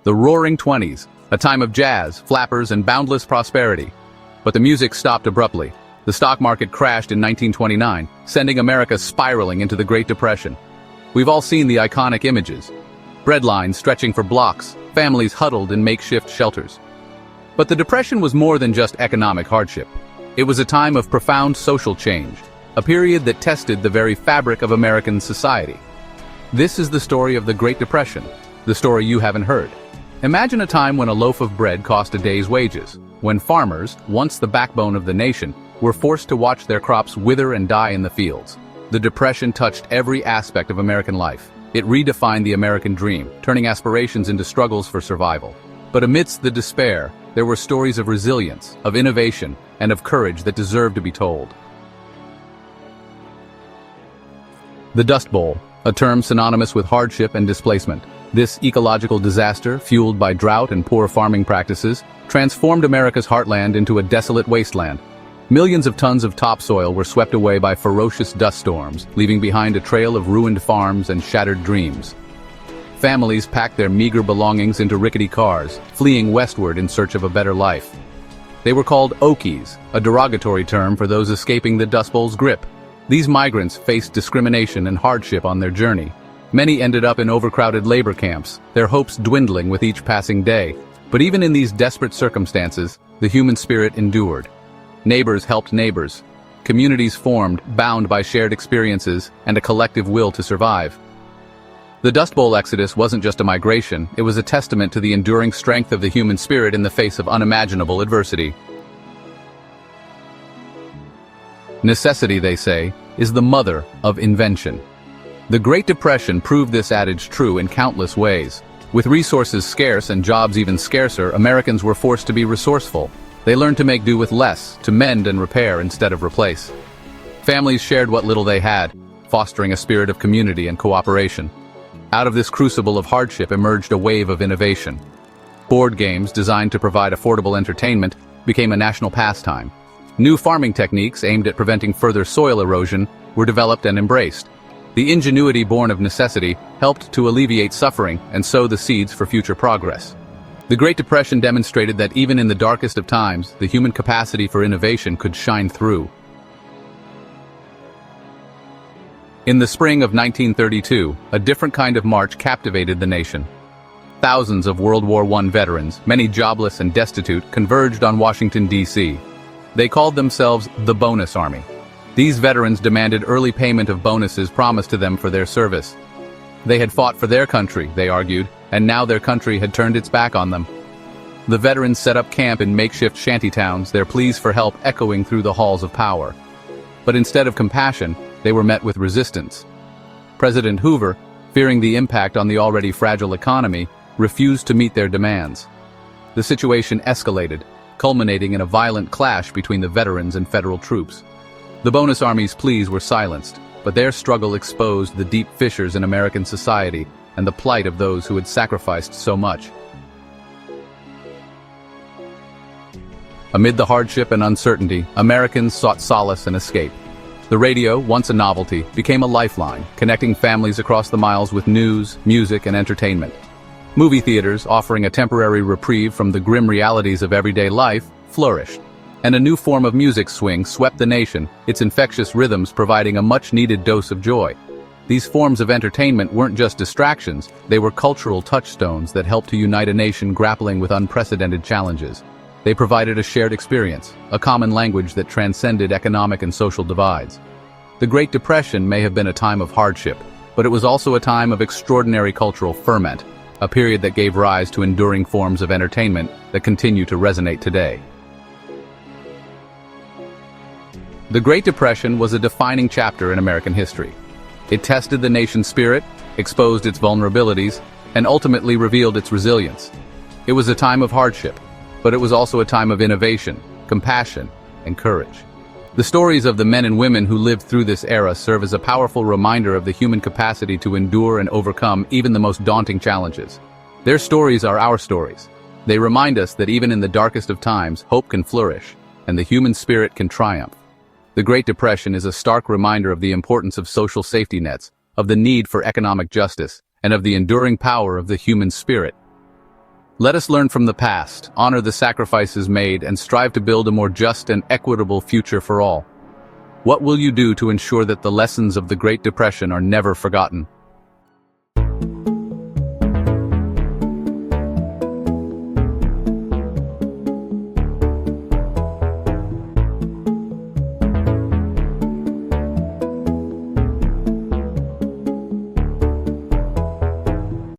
The Roaring Twenties, a time of jazz, flappers, and boundless prosperity. But the music stopped abruptly. The stock market crashed in 1929, sending America spiraling into the Great Depression. We've all seen the iconic images. Bread lines stretching for blocks, families huddled in makeshift shelters. But the Depression was more than just economic hardship. It was a time of profound social change, a period that tested the very fabric of American society. This is the story of the Great Depression, the story you haven't heard. Imagine a time when a loaf of bread cost a day's wages, when farmers, once the backbone of the nation, were forced to watch their crops wither and die in the fields. The Depression touched every aspect of American life. It redefined the American dream, turning aspirations into struggles for survival. But amidst the despair, there were stories of resilience, of innovation, and of courage that deserved to be told. The Dust Bowl, a term synonymous with hardship and displacement. This ecological disaster, fueled by drought and poor farming practices, transformed America's heartland into a desolate wasteland. Millions of tons of topsoil were swept away by ferocious dust storms, leaving behind a trail of ruined farms and shattered dreams. Families packed their meager belongings into rickety cars, fleeing westward in search of a better life. They were called Okies, a derogatory term for those escaping the Dust Bowl's grip. These migrants faced discrimination and hardship on their journey. Many ended up in overcrowded labor camps, their hopes dwindling with each passing day. But even in these desperate circumstances, the human spirit endured. Neighbors helped neighbors. Communities formed, bound by shared experiences and a collective will to survive. The Dust Bowl exodus wasn't just a migration, it was a testament to the enduring strength of the human spirit in the face of unimaginable adversity. Necessity, they say, is the mother of invention. The Great Depression proved this adage true in countless ways. With resources scarce and jobs even scarcer, Americans were forced to be resourceful. They learned to make do with less, to mend and repair instead of replace. Families shared what little they had, fostering a spirit of community and cooperation. Out of this crucible of hardship emerged a wave of innovation. Board games designed to provide affordable entertainment became a national pastime. New farming techniques aimed at preventing further soil erosion were developed and embraced. The ingenuity born of necessity helped to alleviate suffering and sow the seeds for future progress. The Great Depression demonstrated that even in the darkest of times, the human capacity for innovation could shine through. In the spring of 1932, a different kind of march captivated the nation. Thousands of World War I veterans, many jobless and destitute, converged on Washington, D.C. They called themselves the Bonus Army. These veterans demanded early payment of bonuses promised to them for their service. They had fought for their country, they argued, and now their country had turned its back on them. The veterans set up camp in makeshift shantytowns, their pleas for help echoing through the halls of power. But instead of compassion, they were met with resistance. President Hoover, fearing the impact on the already fragile economy, refused to meet their demands. The situation escalated, culminating in a violent clash between the veterans and federal troops. The Bonus Army's pleas were silenced, but their struggle exposed the deep fissures in American society and the plight of those who had sacrificed so much. Amid the hardship and uncertainty, Americans sought solace and escape. The radio, once a novelty, became a lifeline, connecting families across the miles with news, music, and entertainment. Movie theaters, offering a temporary reprieve from the grim realities of everyday life, flourished. And a new form of music swing swept the nation, its infectious rhythms providing a much-needed dose of joy. These forms of entertainment weren't just distractions, they were cultural touchstones that helped to unite a nation grappling with unprecedented challenges. They provided a shared experience, a common language that transcended economic and social divides. The Great Depression may have been a time of hardship, but it was also a time of extraordinary cultural ferment, a period that gave rise to enduring forms of entertainment that continue to resonate today. The Great Depression was a defining chapter in American history. It tested the nation's spirit, exposed its vulnerabilities, and ultimately revealed its resilience. It was a time of hardship, but it was also a time of innovation, compassion, and courage. The stories of the men and women who lived through this era serve as a powerful reminder of the human capacity to endure and overcome even the most daunting challenges. Their stories are our stories. They remind us that even in the darkest of times, hope can flourish, and the human spirit can triumph. The Great Depression is a stark reminder of the importance of social safety nets, of the need for economic justice, and of the enduring power of the human spirit. Let us learn from the past, honor the sacrifices made, and strive to build a more just and equitable future for all. What will you do to ensure that the lessons of the Great Depression are never forgotten?